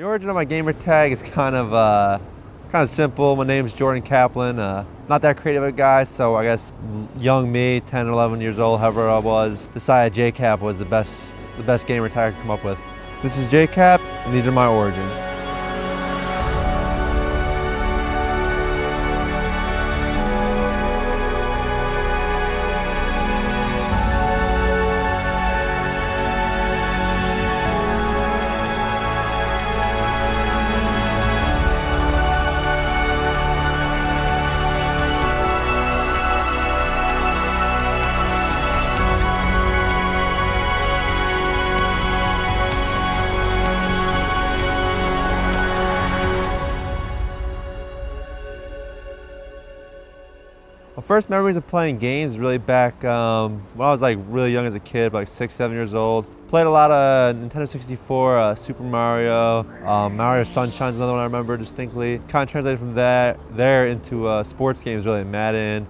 origin of my gamer tag is kind of simple. My name's Jordan Kaplan. Not that creative a guy, so I guess young me, 10 or 11 years old, however I was, decided Jkap was the best gamer tag I could come up with. This is Jkap, and these are my origins. My first memories of playing games really back when I was like really young as a kid, like 6, 7 years old. Played a lot of Nintendo 64, Super Mario, Mario Sunshine's another one I remember distinctly. Kind of translated from there into sports games, really. Madden,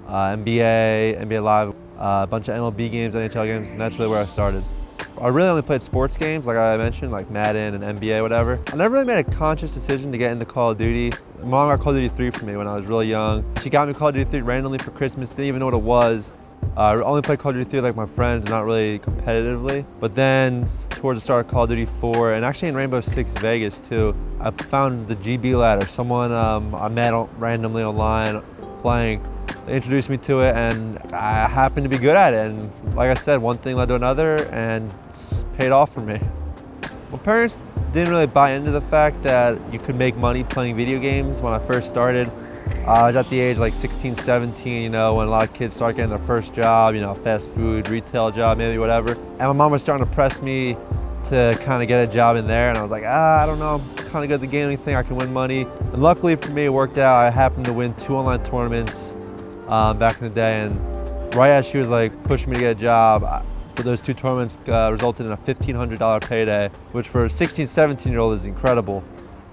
NBA Live, a bunch of MLB games, NHL games, and that's really where I started. I really only played sports games, like I mentioned, like Madden and NBA, whatever. I never really made a conscious decision to get into Call of Duty. My mom got Call of Duty 3 for me when I was really young. She got me Call of Duty 3 randomly for Christmas, didn't even know what it was. I only played Call of Duty 3 like my friends, not really competitively. But then towards the start of Call of Duty 4, and actually in Rainbow Six Vegas too, I found the GB ladder. Someone I met randomly online playing. They introduced me to it, and I happened to be good at it. And like I said, one thing led to another, and it's paid off for me. My parents didn't really buy into the fact that you could make money playing video games when I first started. I was at the age like 16, 17, you know, when a lot of kids start getting their first job, you know, fast food, retail job, maybe whatever. And my mom was starting to press me to kind of get a job in there, and I was like, I don't know, I'm kind of good at the gaming thing, I can win money. And luckily for me, it worked out. I happened to win 2 online tournaments back in the day, and right as she was like pushing me to get a job, those 2 tournaments resulted in a $1,500 payday, which for a 16, 17-year-old is incredible.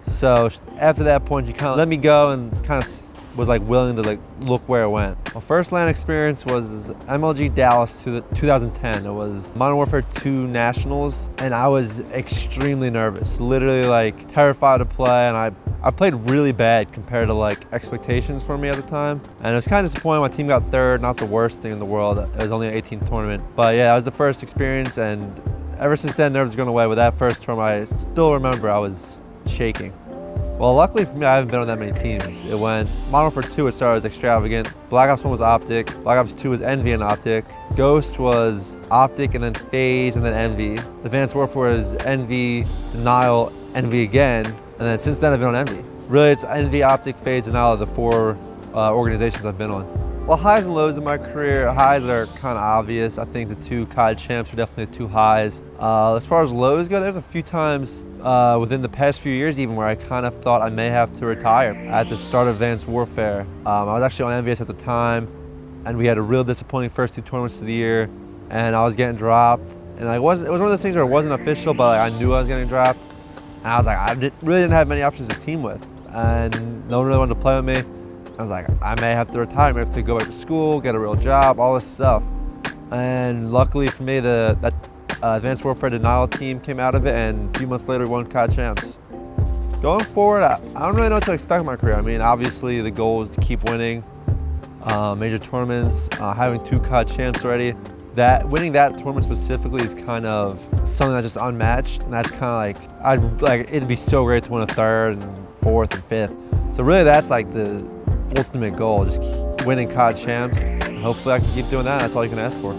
So after that point, she kind of let me go and kind of was like willing to like look where it went. My first LAN experience was MLG Dallas 2010. It was Modern Warfare 2 Nationals, and I was extremely nervous, literally like terrified to play, and I played really bad compared to like expectations for me at the time. And it was kind of disappointing. My team got 3rd, not the worst thing in the world. It was only an 18 tournament. But yeah, that was the first experience, and ever since then, nerves have gone away. With that first tournament, I still remember I was shaking. Well, luckily for me, I haven't been on that many teams. It went Modern Warfare 2, it started as Extravagant. Black Ops 1 was Optic. Black Ops 2 was EnVy and Optic. Ghost was Optic and then FaZe and then EnVy. Advanced Warfare was EnVy, Denial, EnVy again. And then since then, I've been on EnVy. Really, it's EnVy, Optic, FaZe, Denial are the 4 organizations I've been on. Well, highs and lows in my career. Highs are kind of obvious. I think the 2 COD champs are definitely the 2 highs. As far as lows go, there's a few times within the past few years even where I kind of thought I may have to retire. At the start of Advanced Warfare, I was actually on EnVy at the time, and we had a real disappointing first 2 tournaments of the year, and I was getting dropped. And it was one of those things where it wasn't official, but I knew I was getting dropped. And I was like, really didn't have many options to team with, and no one really wanted to play with me. I was like, I may have to retire, I may have to go back to school, get a real job, all this stuff. And luckily for me, that Advanced Warfare Denial team came out of it, and a few months later we won COD champs. Going forward, I don't really know what to expect in my career. I mean, obviously the goal is to keep winning major tournaments, having 2 COD champs already. Winning that tournament specifically is kind of something that's just unmatched, and that's kind of like, it'd be so great to win a 3rd and 4th and 5th. So really that's like the ultimate goal, just keep winning COD champs. And hopefully I can keep doing that. That's all you can ask for.